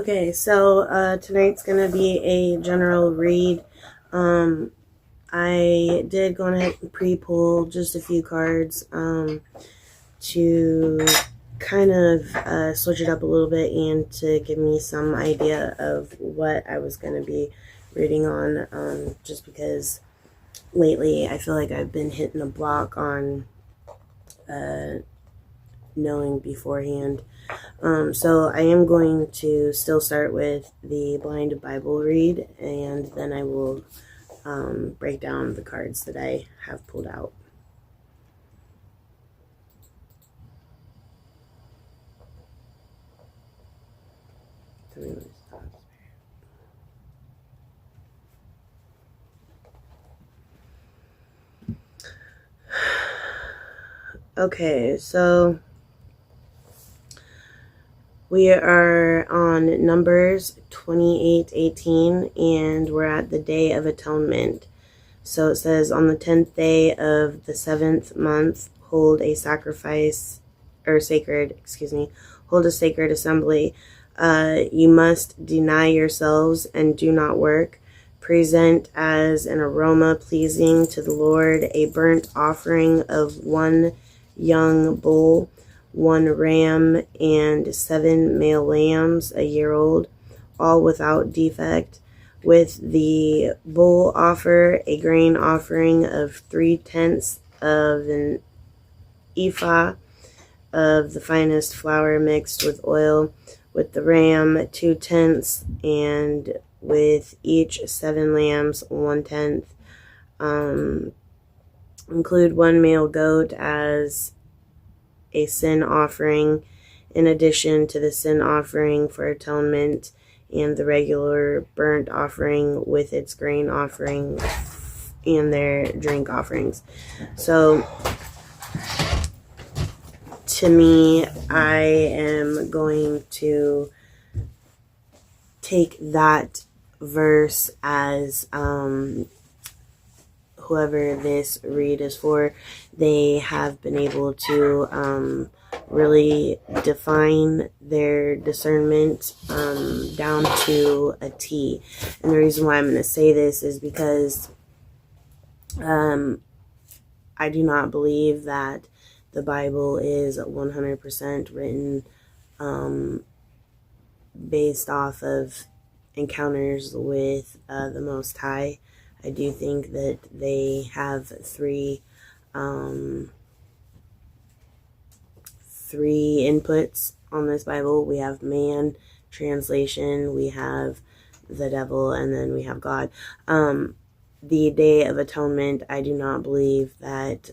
Okay, so tonight's gonna be a general read. I did go ahead and pre-pull just a few cards to kind of switch it up a little bit and to give me some idea of what I was gonna be reading on. Just because lately I feel like I've been hitting a block on knowing beforehand. So I am going to still start with the blind Bible read, and then I will break down the cards that I have pulled out. Okay, so we are on Numbers 28:18, and we're at the Day of Atonement. So it says, on the 10th day of the 7th month, hold a hold a sacred assembly. You must deny yourselves and do not work. Present as an aroma pleasing to the Lord a burnt offering of one young bull, one ram, and 7 male lambs a year old, all without defect. With the bull offer a grain offering of 3/10 of an ephah of the finest flour mixed with oil. With the ram 2/10, and with each 7 lambs 1/10. Include 1 male goat as a sin offering, in addition to the sin offering for atonement and the regular burnt offering with its grain offering and their drink offerings. So to me, I am going to take that verse as whoever this read is for, they have been able to really define their discernment down to a T. And the reason why I'm going to say this is because I do not believe that the Bible is 100% written based off of encounters with the Most High. I do think that they have three inputs on this Bible. We have man, translation, we have the devil, and then we have God. The Day of Atonement, I do not believe that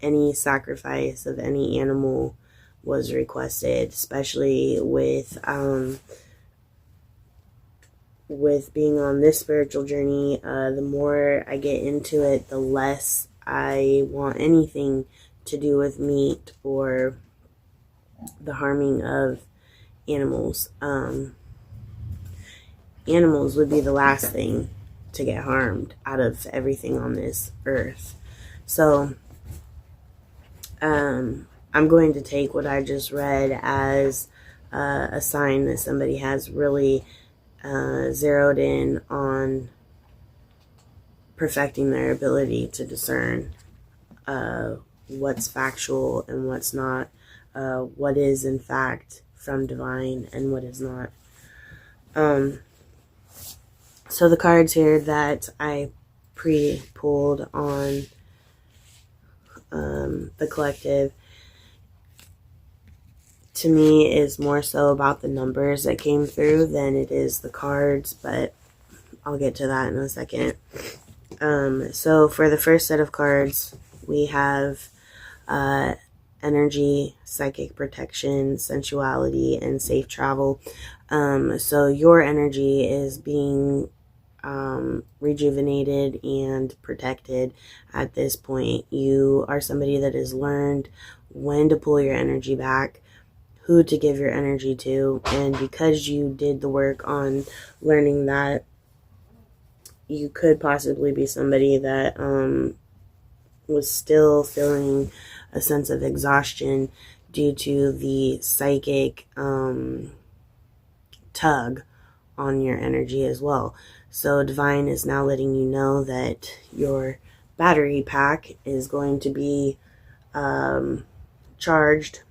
any sacrifice of any animal was requested, especially with being on this spiritual journey. The more I get into it, the less I want anything to do with meat or the harming of animals. Animals would be the last thing to get harmed out of everything on this earth. So I'm going to take what I just read as a sign that somebody has really zeroed in on perfecting their ability to discern what's factual and what's not, what is in fact from divine and what is not. So the cards here that I pre-pulled on the collective, to me, is more so about the numbers that came through than it is the cards, but I'll get to that in a second. So for the first set of cards, we have energy, psychic protection, sensuality, and safe travel. So your energy is being rejuvenated and protected at this point. You are somebody that has learned when to pull your energy back, who to give your energy to, and because you did the work on learning that, you could possibly be somebody that was still feeling a sense of exhaustion due to the psychic tug on your energy as well. So divine is now letting you know that your battery pack is going to be charged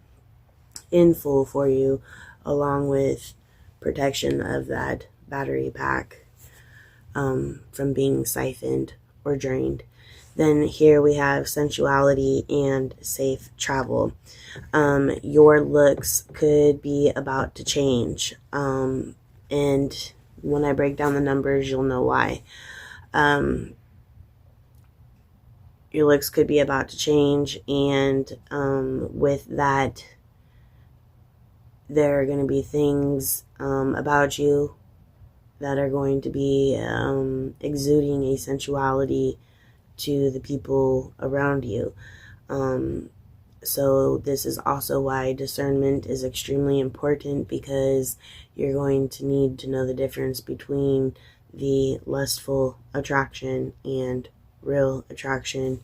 in full for you, along with protection of that battery pack from being siphoned or drained. Then here we have sensuality and safe travel. Your looks could be about to change. And when I break down the numbers, you'll know why. Your looks could be about to change, and with that, there are going to be things about you that are going to be exuding a sensuality to the people around you. So this is also why discernment is extremely important, because you're going to need to know the difference between the lustful attraction and real attraction.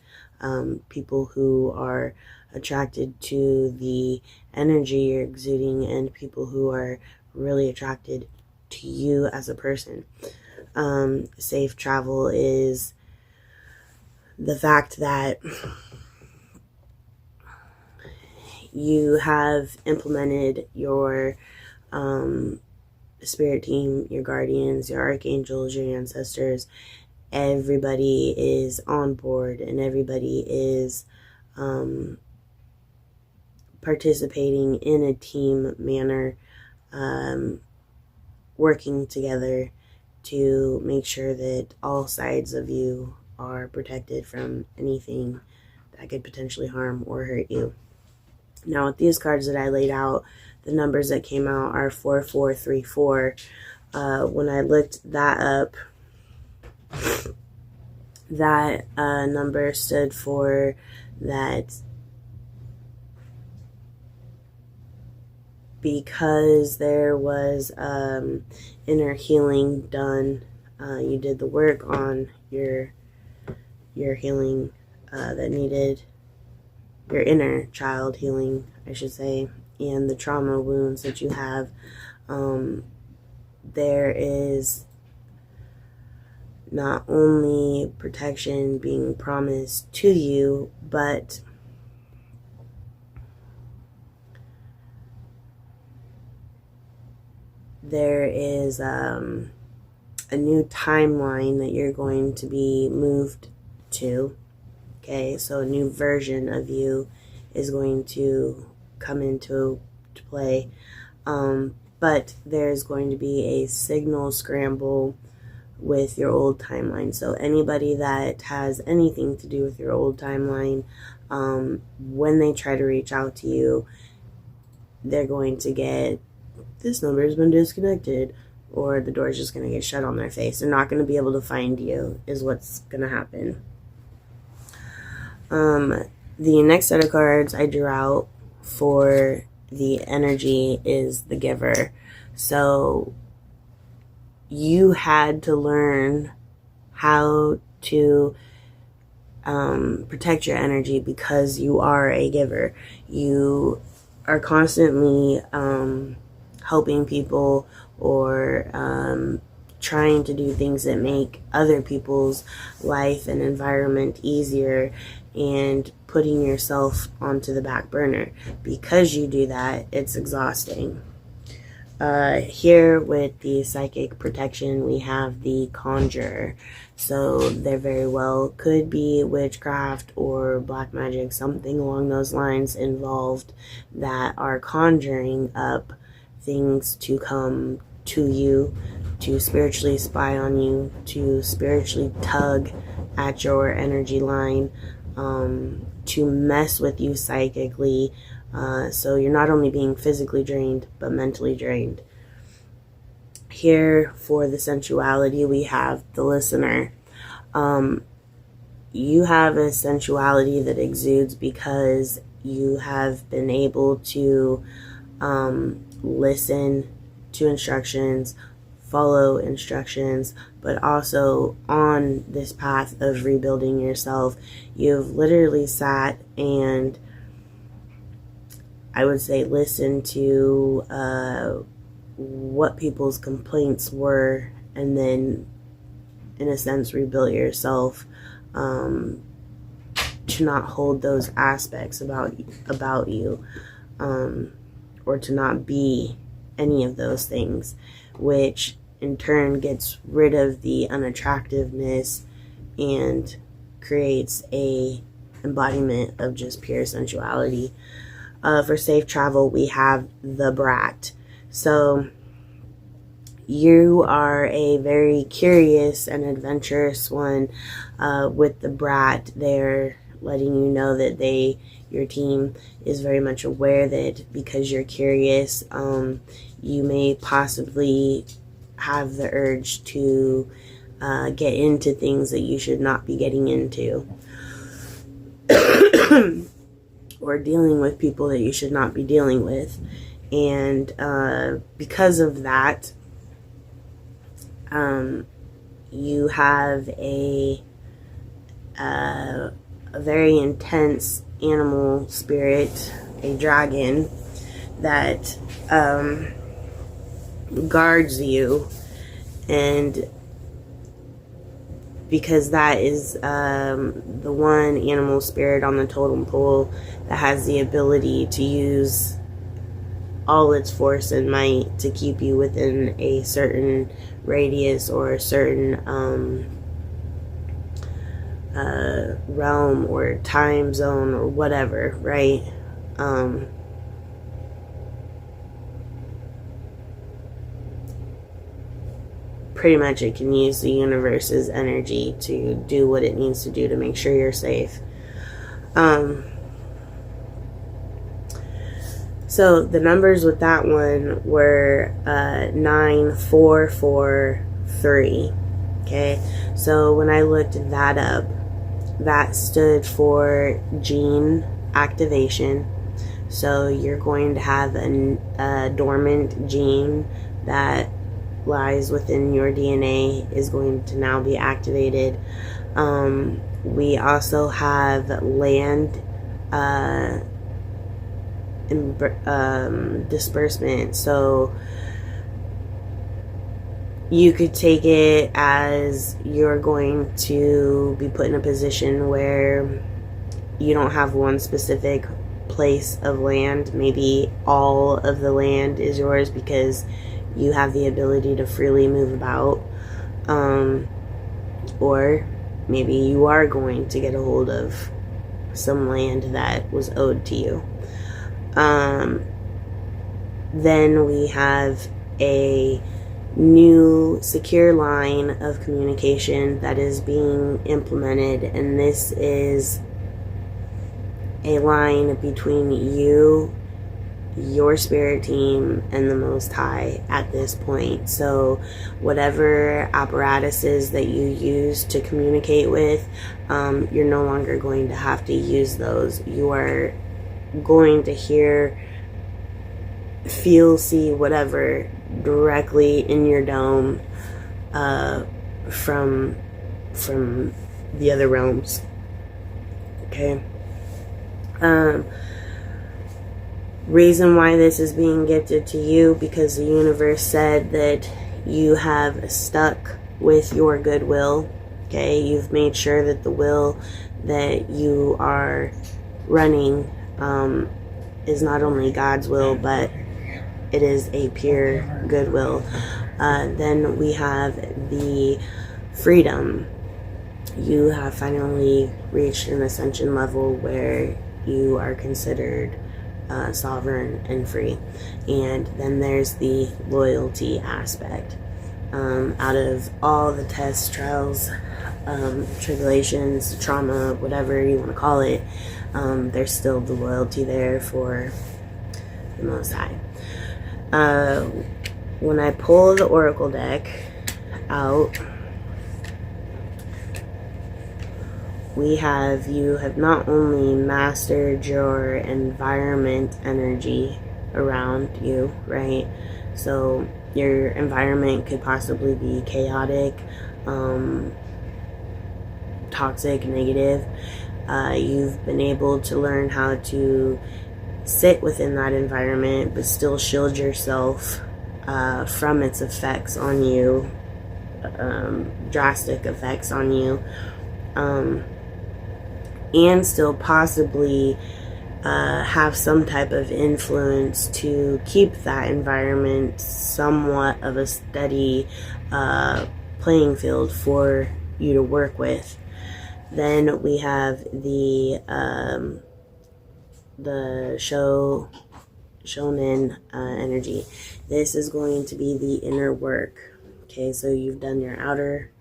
People who are attracted to the energy you're exuding, and people who are really attracted to you as a person. Safe travel is the fact that you have implemented your spirit team, your guardians, your archangels, your ancestors. Everybody is on board, and everybody is participating in a team manner, working together to make sure that all sides of you are protected from anything that could potentially harm or hurt you. Now, with these cards that I laid out, the numbers that came out are 4434. When I looked that up, that number stood for that because there was inner healing done. You did the work on your healing that needed, your inner child healing, I should say, and the trauma wounds that you have. There is not only protection being promised to you, but there is a new timeline that you're going to be moved to. Okay, so a new version of you is going to come into play. But there's going to be a signal scramble with your old timeline. So anybody that has anything to do with your old timeline, when they try to reach out to you, they're going to get, this number has been disconnected, or the door's just going to get shut on their face. They're not going to be able to find you, is what's going to happen. The next set of cards I drew out for the energy is the giver. So you had to learn how to protect your energy because you are a giver. You are constantly helping people, or trying to do things that make other people's life and environment easier, and putting yourself onto the back burner. Because you do that, it's exhausting. Here with the psychic protection, we have the conjurer. So there very well could be witchcraft or black magic, something along those lines involved, that are conjuring up things to come to you, to spiritually spy on you, to spiritually tug at your energy line, to mess with you psychically, so you're not only being physically drained, but mentally drained. Here for the sensuality, we have the listener. You have a sensuality that exudes because you have been able to listen to instructions, follow instructions, but also on this path of rebuilding yourself, you've literally sat and, I would say, listened to what people's complaints were, and then, in a sense, rebuild yourself to not hold those aspects about you, or to not be any of those things, which in turn gets rid of the unattractiveness and creates a embodiment of just pure sensuality. For safe travel, we have the brat. So you are a very curious and adventurous one. With the brat, they're letting you know that your team is very much aware that because you're curious, you may possibly have the urge to get into things that you should not be getting into, or dealing with people that you should not be dealing with. And because of that, you have a very intense animal spirit, a dragon, that guards you. And because that is the one animal spirit on the totem pole that has the ability to use all its force and might to keep you within a certain radius or a certain realm or time zone or whatever, right? Pretty much it can use the universe's energy to do what it needs to do to make sure you're safe. So the numbers with that one were 9443. Okay, so when I looked that up, that stood for gene activation. So you're going to have a dormant gene that lies within your DNA is going to now be activated. We also have land disbursement. So you could take it as you're going to be put in a position where you don't have one specific place of land. Maybe all of the land is yours because you have the ability to freely move about. Or maybe you are going to get a hold of some land that was owed to you. Then we have a new secure line of communication that is being implemented, and this is a line between you, your spirit team, and the Most High at this point. So whatever apparatuses that you use to communicate with, you're no longer going to have to use those. You are going to hear, feel, see, whatever directly in your dome from the other realms. Okay. Reason why this is being gifted to you, because the universe said that you have stuck with your goodwill. Okay, you've made sure that the will that you are running is not only God's will, but it is a pure goodwill. Then we have the freedom. You have finally reached an ascension level where you are considered sovereign and free. And then there's the loyalty aspect. Out of all the tests, trials, tribulations, trauma, whatever you want to call it, there's still the loyalty there for the Most High. When I pull the Oracle deck out, you have not only mastered your environment energy around you, right? So your environment could possibly be chaotic, toxic, negative. You've been able to learn how to sit within that environment but still shield yourself from its effects on you, drastic effects on you, and still possibly have some type of influence to keep that environment somewhat of a steady playing field for you to work with. Then we have the shonen energy. This is going to be the inner work. Okay, so you've done your outer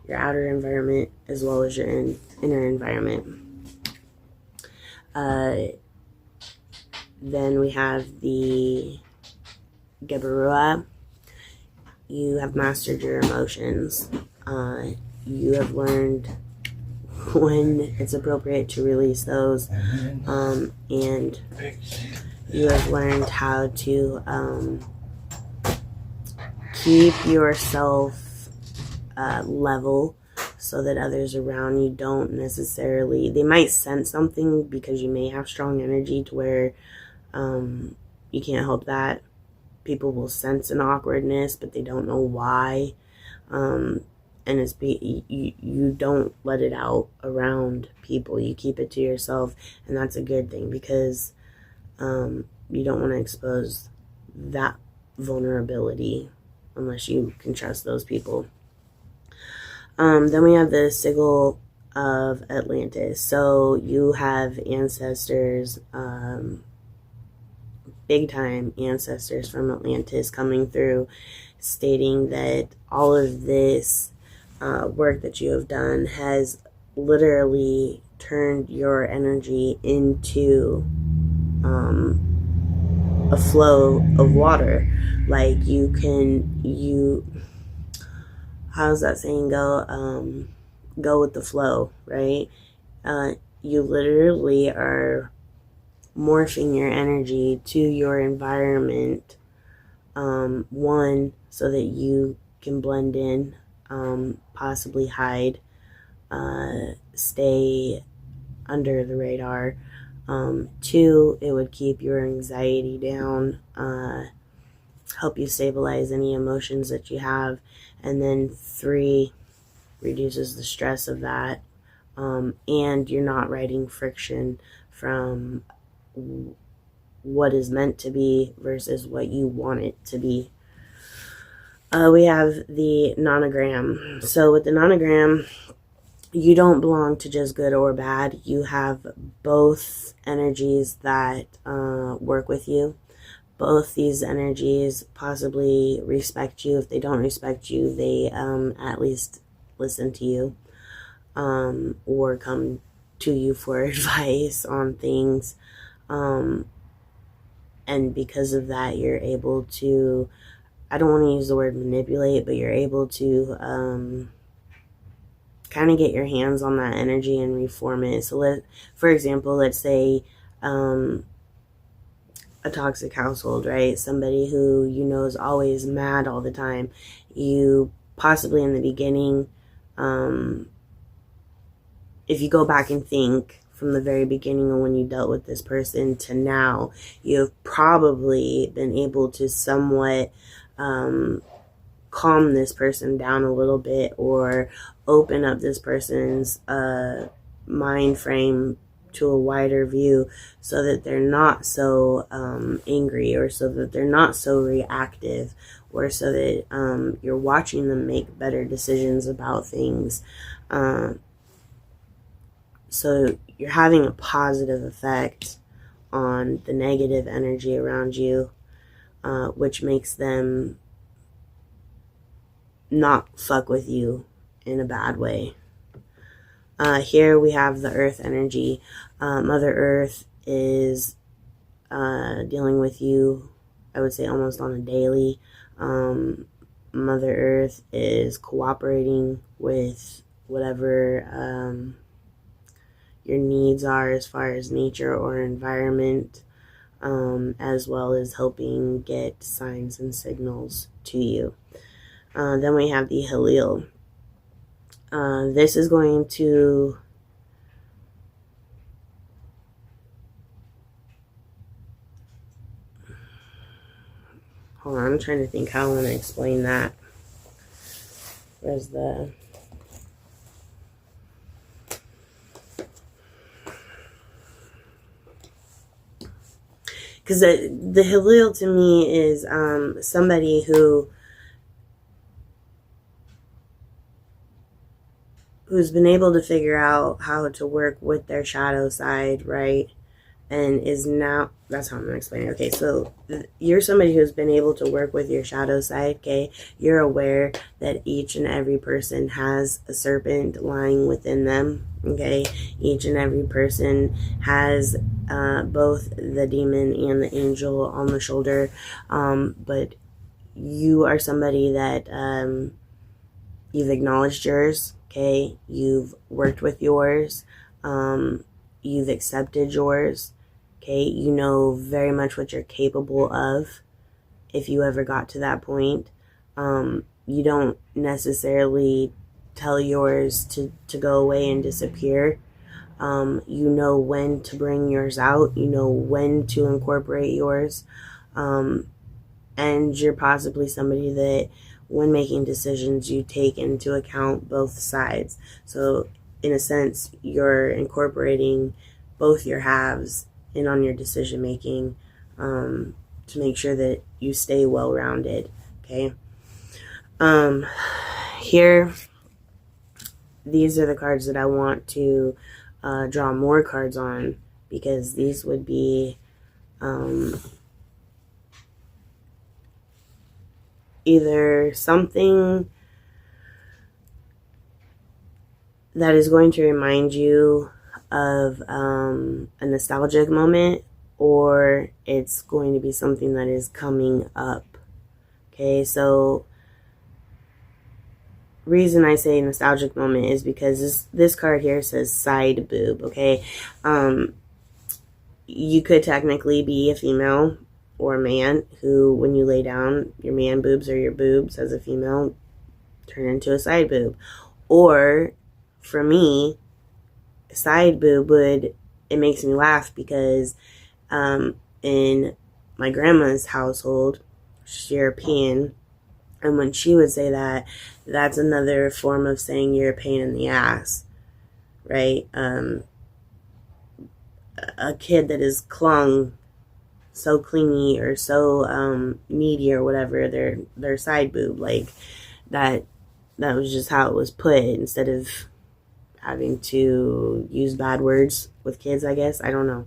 environment as well as your inner environment. Then we have the Gebarua. You have mastered your emotions. You have learned when it's appropriate to release those, and you have learned how to keep yourself level so that others around you don't necessarily, they might sense something because you may have strong energy to where you can't help that. People will sense an awkwardness, but they don't know why. And it's you don't let it out around people. You keep it to yourself, and that's a good thing because you don't want to expose that vulnerability unless you can trust those people. Then we have the sigil of Atlantis. So you have ancestors, big time ancestors from Atlantis coming through, stating that all of this work that you have done has literally turned your energy into a flow of water. Like how's that saying go? Go with the flow, right? You literally are morphing your energy to your environment, one, so that you can blend in, possibly hide, stay under the radar. Two, it would keep your anxiety down, help you stabilize any emotions that you have. And then three, reduces the stress of that, and you're not writing friction from what is meant to be versus what you want it to be. We have the nonogram. So with the nonogram, you don't belong to just good or bad. You have both energies that work with you. Both these energies possibly respect you. If they don't respect you, they at least listen to you, or come to you for advice on things. And because of that, you're able to, I don't want to use the word manipulate, but you're able to kind of get your hands on that energy and reform it. So for example, let's say a toxic household, right? Somebody who you know is always mad all the time. You possibly in the beginning, if you go back and think from the very beginning of when you dealt with this person to now, you've probably been able to somewhat calm this person down a little bit, or open up this person's mind frame to a wider view so that they're not so angry, or so that they're not so reactive, or so that you're watching them make better decisions about things. So you're having a positive effect on the negative energy around you, which makes them not fuck with you in a bad way. Here we have the earth energy. Mother Earth is dealing with you, I would say, almost on a daily. Mother Earth is cooperating with whatever your needs are as far as nature or environment, as well as helping get signs and signals to you. Then we have the Halil. This is going to hold on, I'm trying to think how I want to explain that. Where's the... Because the Halil to me is somebody who's been able to figure out how to work with their shadow side, right? And is now, that's how I'm going to explain it. Okay, so you're somebody who's been able to work with your shadow side, okay? You're aware that each and every person has a serpent lying within them, okay? Each and every person has both the demon and the angel on the shoulder, but you are somebody that you've acknowledged yours, okay? You've worked with yours. You've accepted yours. Okay, you know very much what you're capable of if you ever got to that point. You don't necessarily tell yours to go away and disappear. You know when to bring yours out. You know when to incorporate yours. And you're possibly somebody that when making decisions, you take into account both sides. So in a sense, you're incorporating both your halves in on your decision making to make sure that you stay well-rounded. Okay. Here, these are the cards that I want to draw more cards on, because these would be either something that is going to remind you of a nostalgic moment, or it's going to be something that is coming up. Okay, so reason I say nostalgic moment is because this card here says side boob. Okay, you could technically be a female or a man who, when you lay down, your man boobs or your boobs as a female turn into a side boob. Or for me, side boob it makes me laugh because in my grandma's household, she's European, and when she would say that, that's another form of saying you're a pain in the ass, right? A kid that is clung so clingy or so needy or whatever, their side boob, like that was just how it was put, instead of having to use bad words with kids, I guess. I don't know.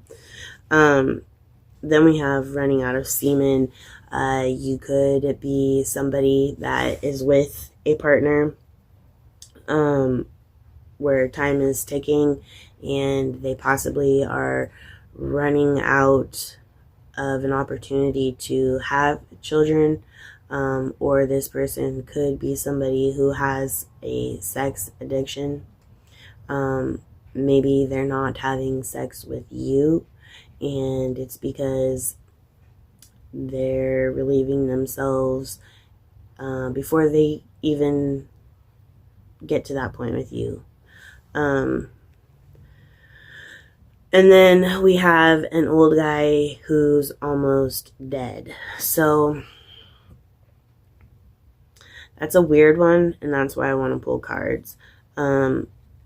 Then we have running out of semen. You could be somebody that is with a partner where time is ticking and they possibly are running out of an opportunity to have children, or this person could be somebody who has a sex addiction. Maybe they're not having sex with you, and it's because they're relieving themselves before they even get to that point with you. And then we have an old guy who's almost dead. So that's a weird one, and that's why I want to pull cards.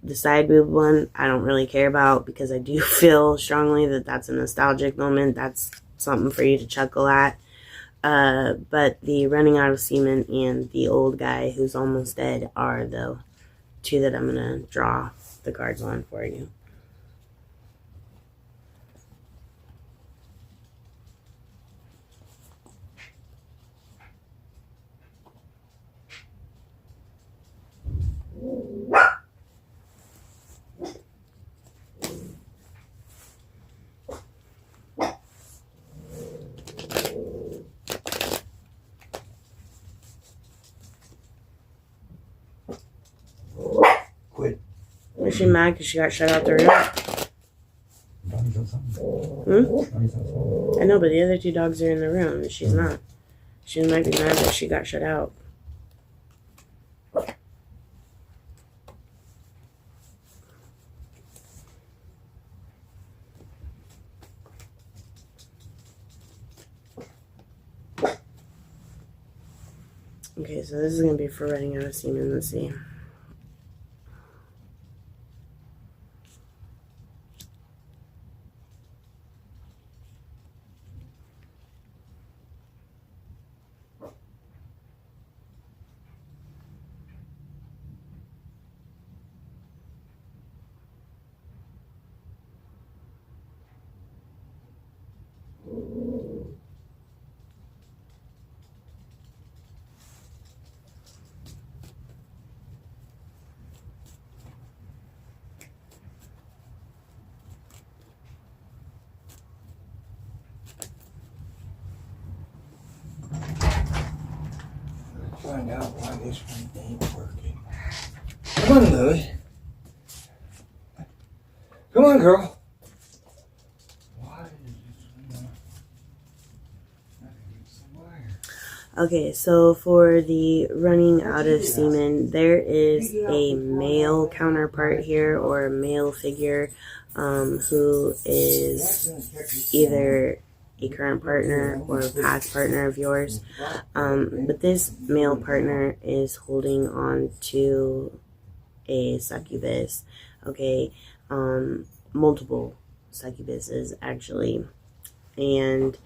The side boob one, I don't really care about, because I do feel strongly that that's a nostalgic moment. That's something for you to chuckle at. But the running out of semen and the old guy who's almost dead are the two that I'm going to draw the cards on for you. Quit. Was she mad because she got shut out the room? Donnie's on something. Donnie's on something. I know, but the other two dogs are in the room and she's not. She might be mad that she got shut out. Okay, so this is going to be for running out of semen. Let's see. Find out why this one ain't working. Come on, Lily. Come on, girl. Why is this one not getting some wire? Okay, so for the running out of semen, there is a male counterpart here, or a male figure who is either a current partner or a past partner of yours. But this male partner is holding on to a succubus, okay? Multiple succubuses, actually. And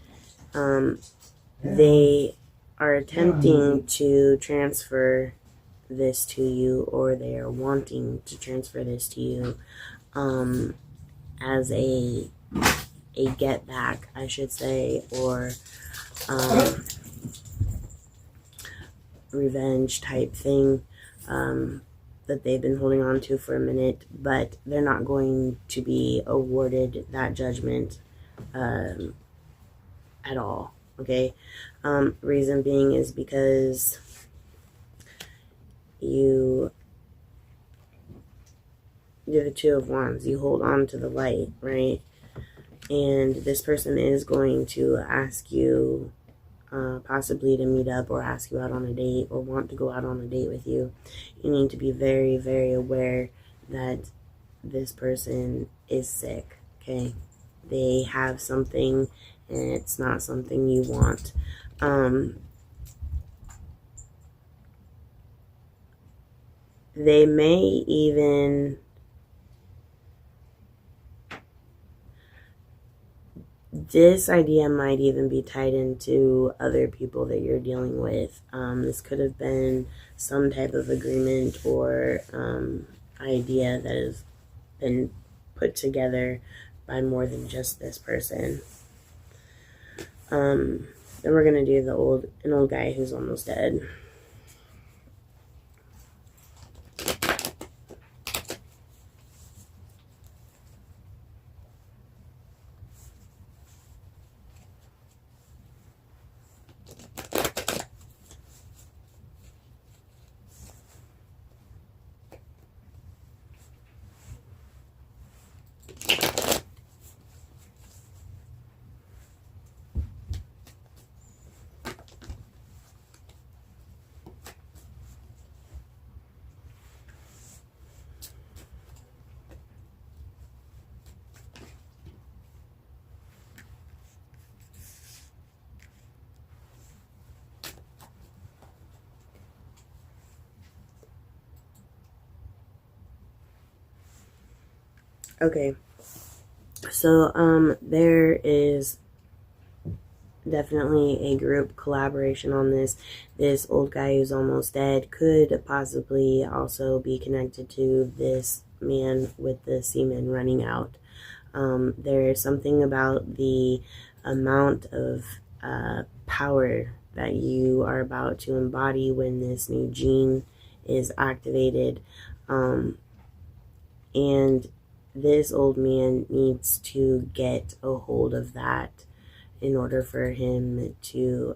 they are attempting to transfer this to you, or they are wanting to transfer this to you as a get back, I should say, or revenge type thing that they've been holding on to for a minute, but they're not going to be awarded that judgment at all, okay? Reason being is because you're the Two of Wands. You hold on to the light, right? And this person is going to ask you possibly to meet up, or ask you out on a date, or want to go out on a date with you. You need to be very, very aware that this person is sick, okay? They have something, and it's not something you want. They may even this idea might even be tied into other people that you're dealing with. This could have been some type of agreement or idea that has been put together by more than just this person. Then we're gonna do an old guy who's almost dead. Okay, so there is definitely a group collaboration on this. This old guy who's almost dead could possibly also be connected to this man with the semen running out. There is something about the amount of power that you are about to embody when this new gene is activated, and this old man needs to get a hold of that in order for him to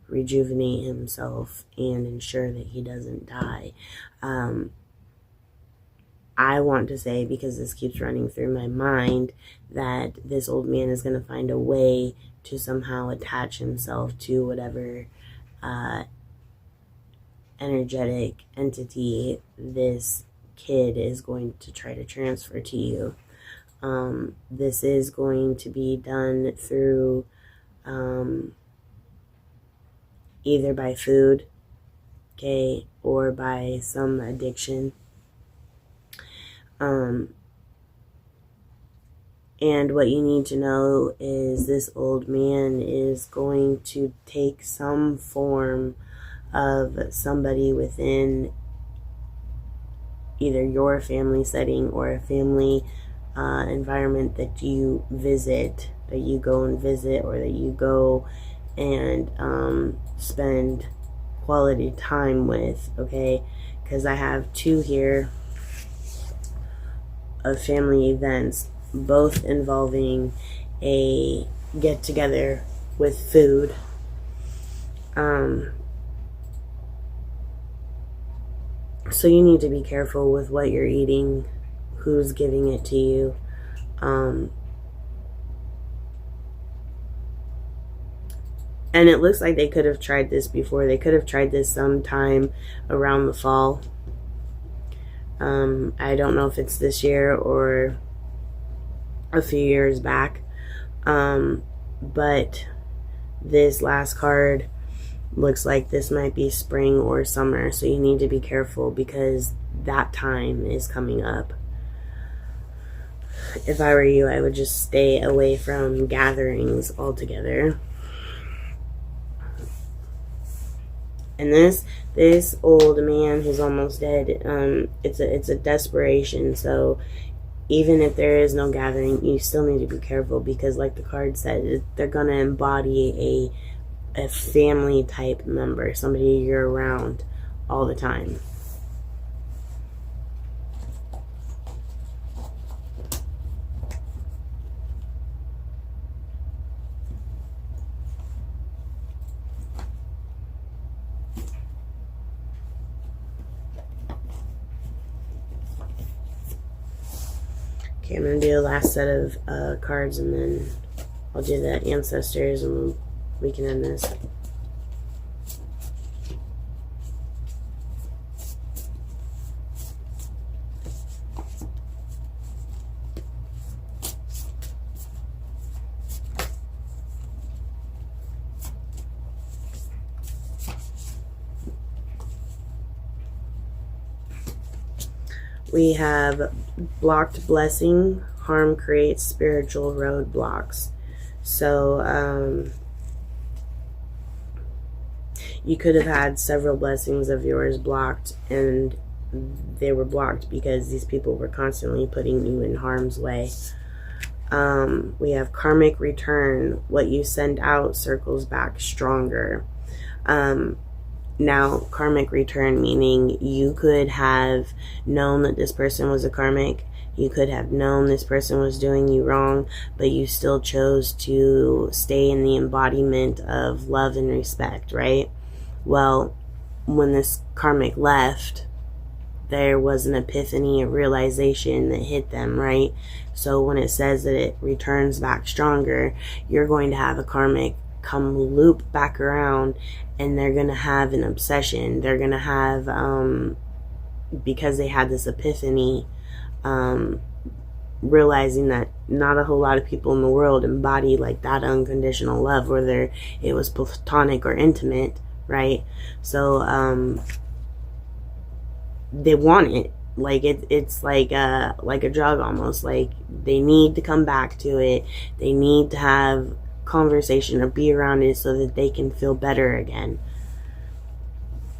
rejuvenate himself and ensure that he doesn't die. I want to say, because this keeps running through my mind, that this old man is going to find a way to somehow attach himself to whatever energetic entity this kid is going to try to transfer to you. This is going to be done through either by food, okay, or by some addiction. And what you need to know is this old man is going to take some form of somebody within either your family setting or a family environment that you visit, that you go and visit, or that you go and spend quality time with, okay? Because I have two here of family events, both involving a get-together with food. So you need to be careful with what you're eating, who's giving it to you. And it looks like they could have tried this before. They could have tried this sometime around the fall. I don't know if it's this year or a few years back. But this last card looks like this might be spring or summer. So you need to be careful because that time is coming up. If I were you, I would just stay away from gatherings altogether. And this old man who's almost dead, it's a desperation. So even if there is no gathering, you still need to be careful because, like the card said, they're gonna embody a family type member, somebody you're around all the time. Okay, I'm going to do the last set of cards, and then I'll do the ancestors, and we can end this. We have blocked blessing. Harm creates spiritual roadblocks. So you could have had several blessings of yours blocked, and they were blocked because these people were constantly putting you in harm's way. We have karmic return. What you send out circles back stronger. Now, karmic return meaning you could have known that this person was a karmic. You could have known this person was doing you wrong, but you still chose to stay in the embodiment of love and respect, right? Well, when this karmic left, there was an epiphany, a realization that hit them, right? So when it says that it returns back stronger, you're going to have a karmic come loop back around, and they're going to have an obsession. They're going to have, because they had this epiphany, realizing that not a whole lot of people in the world embody like that unconditional love, whether it was platonic or intimate, right? So they want it. Like it's like a drug almost. Like they need to come back to it. They need to have conversation or be around it so that they can feel better again.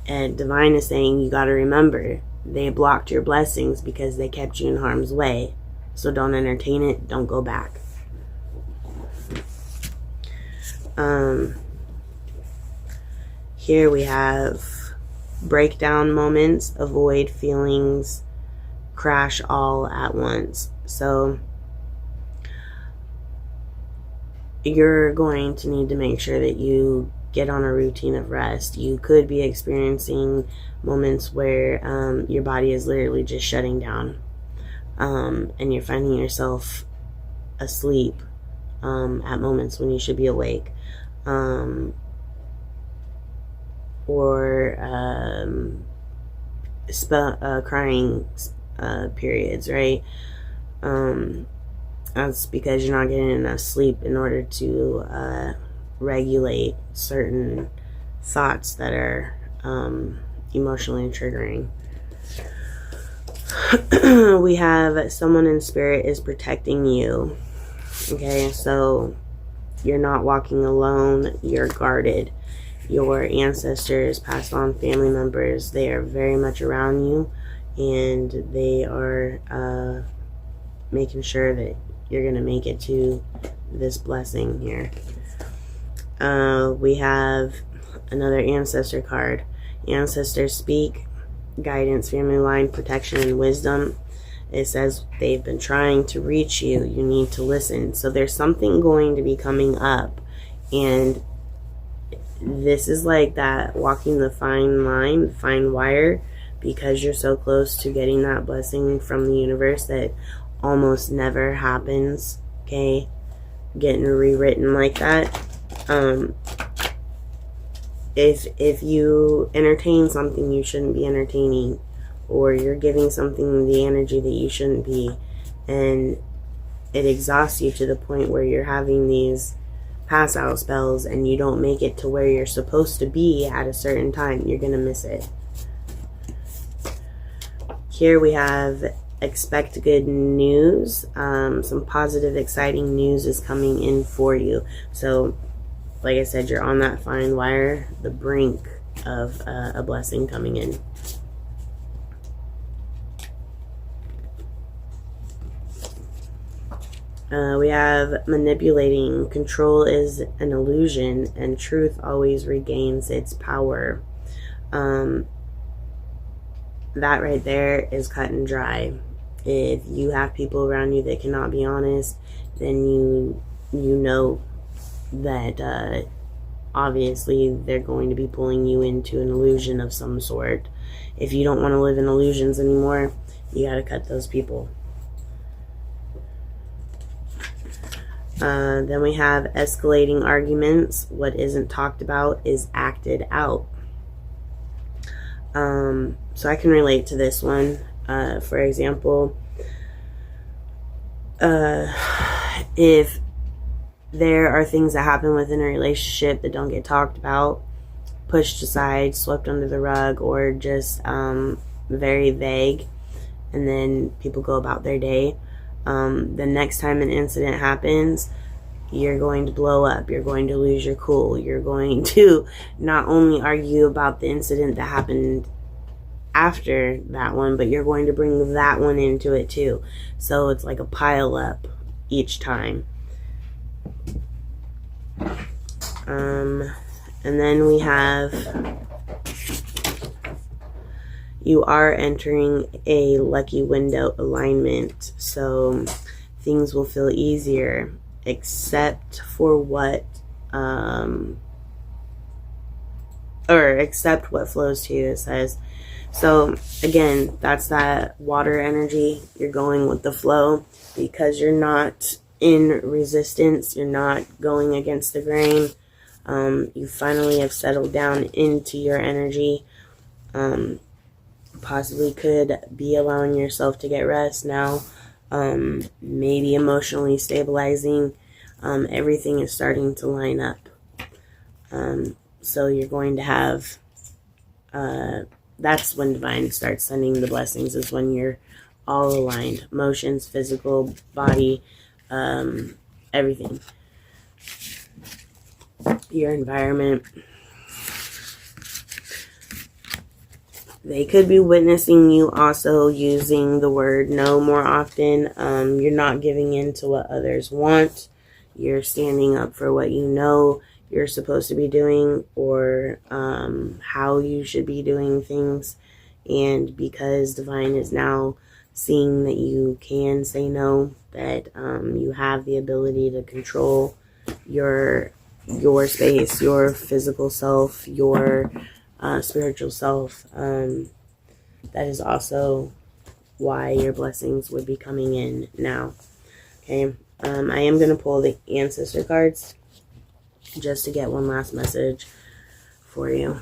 And divine is saying you got to remember, they blocked your blessings because they kept you in harm's way. So don't entertain it. Don't go back. Here we have breakdown moments, avoid feelings, crash all at once. So you're going to need to make sure that you get on a routine of rest. You could be experiencing moments where your body is literally just shutting down, and you're finding yourself asleep at moments when you should be awake, or crying periods, right? That's because you're not getting enough sleep in order to regulate certain thoughts that are emotionally triggering. We have someone in spirit is protecting you. Okay, so you're not walking alone, you're guarded. Your ancestors, past on family members, they are very much around you, and they are making sure that you're going to make it to this blessing here. We have another ancestor card. Ancestors speak, guidance, family line, protection, and wisdom. It says they've been trying to reach you. You need to listen. So there's something going to be coming up, and this is like that walking the fine line, the fine wire, because you're so close to getting that blessing from the universe that almost never happens. Okay, getting rewritten like that. If you entertain something you shouldn't be entertaining, or you're giving something the energy that you shouldn't be, and it exhausts you to the point where you're having these pass out spells and you don't make it to where you're supposed to be at a certain time, you're gonna miss it. Here we have expect good news. Some positive, exciting news is coming in for you. So like I said, you're on that fine wire, the brink of a blessing coming in. We have manipulating. Control is an illusion, and truth always regains its power. That right there is cut and dry. If you have people around you that cannot be honest, then you know that obviously they're going to be pulling you into an illusion of some sort. If you don't want to live in illusions anymore, you got to cut those people. Then we have escalating arguments. What isn't talked about is acted out. So I can relate to this one. For example, if there are things that happen within a relationship that don't get talked about, pushed aside, swept under the rug, or just very vague, and then people go about their day, the next time an incident happens, you're going to blow up, you're going to lose your cool, you're going to not only argue about the incident that happened after that one, but you're going to bring that one into it too. So it's like a pile up each time. And then we have, you are entering a lucky window alignment, so things will feel easier, except for what except what flows to you, it says. So again, that's that water energy. You're going with the flow because you're not in resistance, you're not going against the grain. You finally have settled down into your energy. Possibly could be allowing yourself to get rest now. Maybe emotionally stabilizing. Everything is starting to line up. So you're going to have, that's when divine starts sending the blessings, is when you're all aligned. Emotions, physical, body, everything. Your environment. They could be witnessing you also using the word no more often. You're not giving in to what others want. You're standing up for what you know you're supposed to be doing, or how you should be doing things. And because divine is now seeing that you can say no, that you have the ability to control your space, your physical self, your spiritual self, that is also why your blessings would be coming in now. Okay, I am going to pull the ancestor cards just to get one last message for you.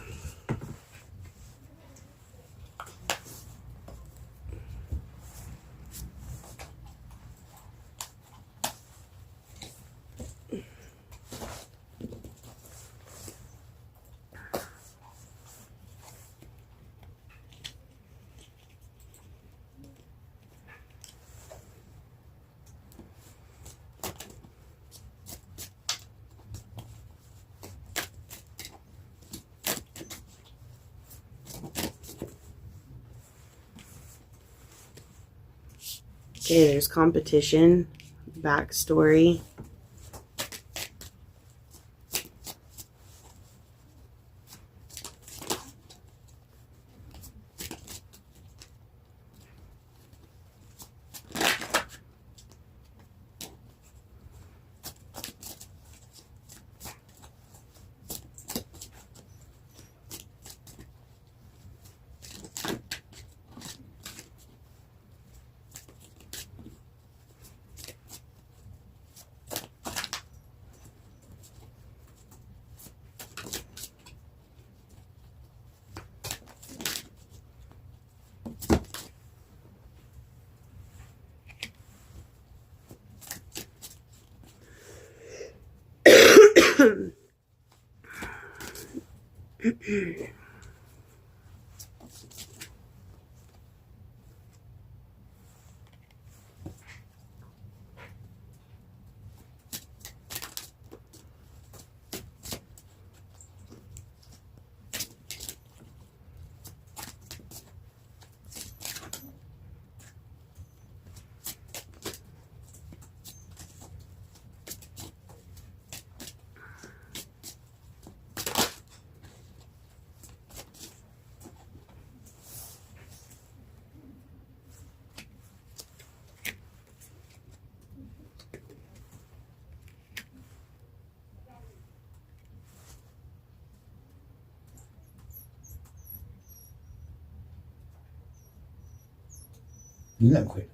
Okay, there's competition, backstory.永远亏。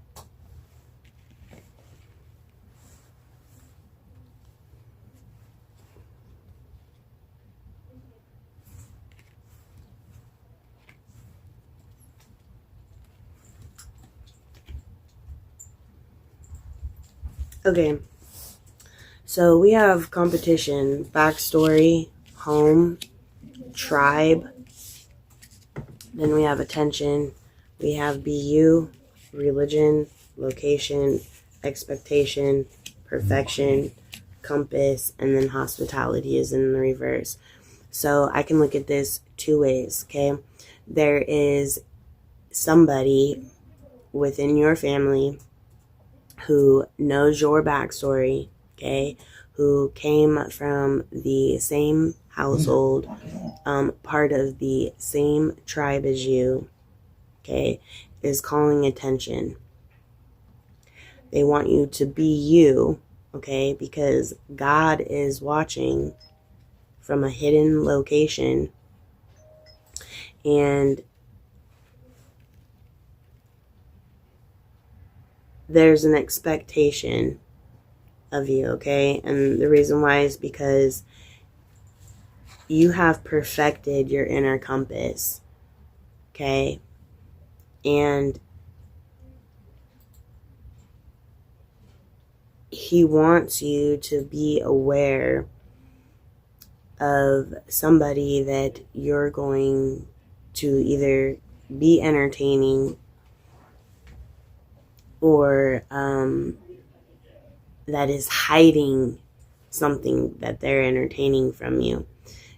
Okay, so we have competition, backstory, home, tribe. Then we have attention. We have BU, religion, location, expectation, perfection, compass, and then hospitality is in the reverse. So I can look at this two ways, okay? There is somebody within your family who knows your backstory, okay? Who came from the same household, part of the same tribe as you, okay, is calling attention. They want you to be you, okay, because God is watching from a hidden location, and there's an expectation of you, okay? And the reason why is because you have perfected your inner compass, okay? And he wants you to be aware of somebody that you're going to either be entertaining or that is hiding something that they're entertaining from you.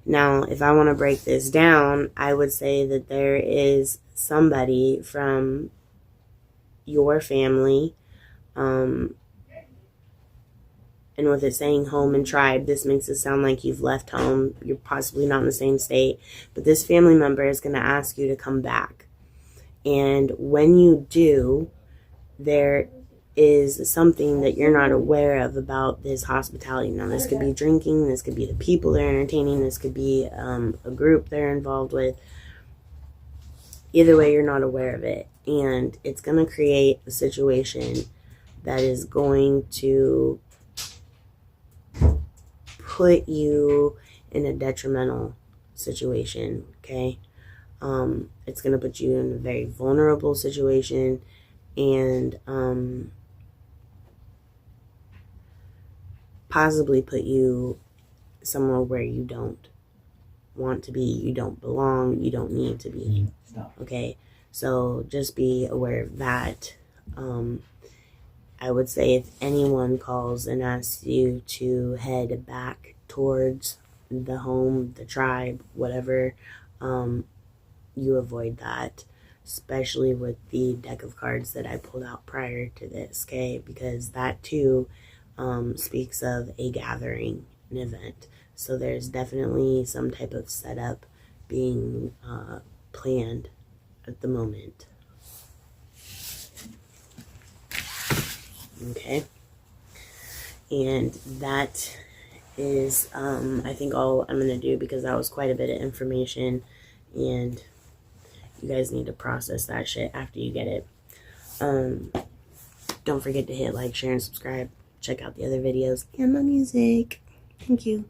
Now, if I want to break this down, I would say that there is somebody from your family, and with it saying home and tribe, this makes it sound like you've left home. You're possibly not in the same state, but this family member is going to ask you to come back. And when you do, there is something that you're not aware of about this hospitality. Now, this could be drinking, this could be the people they're entertaining, this could be a group they're involved with. Either way, you're not aware of it. And it's going to create a situation that is going to put you in a detrimental situation, okay? It's going to put you in a very vulnerable situation, and possibly put you somewhere where you don't want to be, you don't belong, you don't need to be, okay? So just be aware of that. I would say if anyone calls and asks you to head back towards the home, the tribe, whatever, you avoid that. especially with the deck of cards that I pulled out prior to this, okay? Because that too speaks of a gathering, an event. So there's definitely some type of setup being planned at the moment. Okay. And that is, I think, all I'm going to do, because that was quite a bit of information, and you guys need to process that shit after you get it. Don't forget to hit like, share, and subscribe. Check out the other videos and my music. Thank you.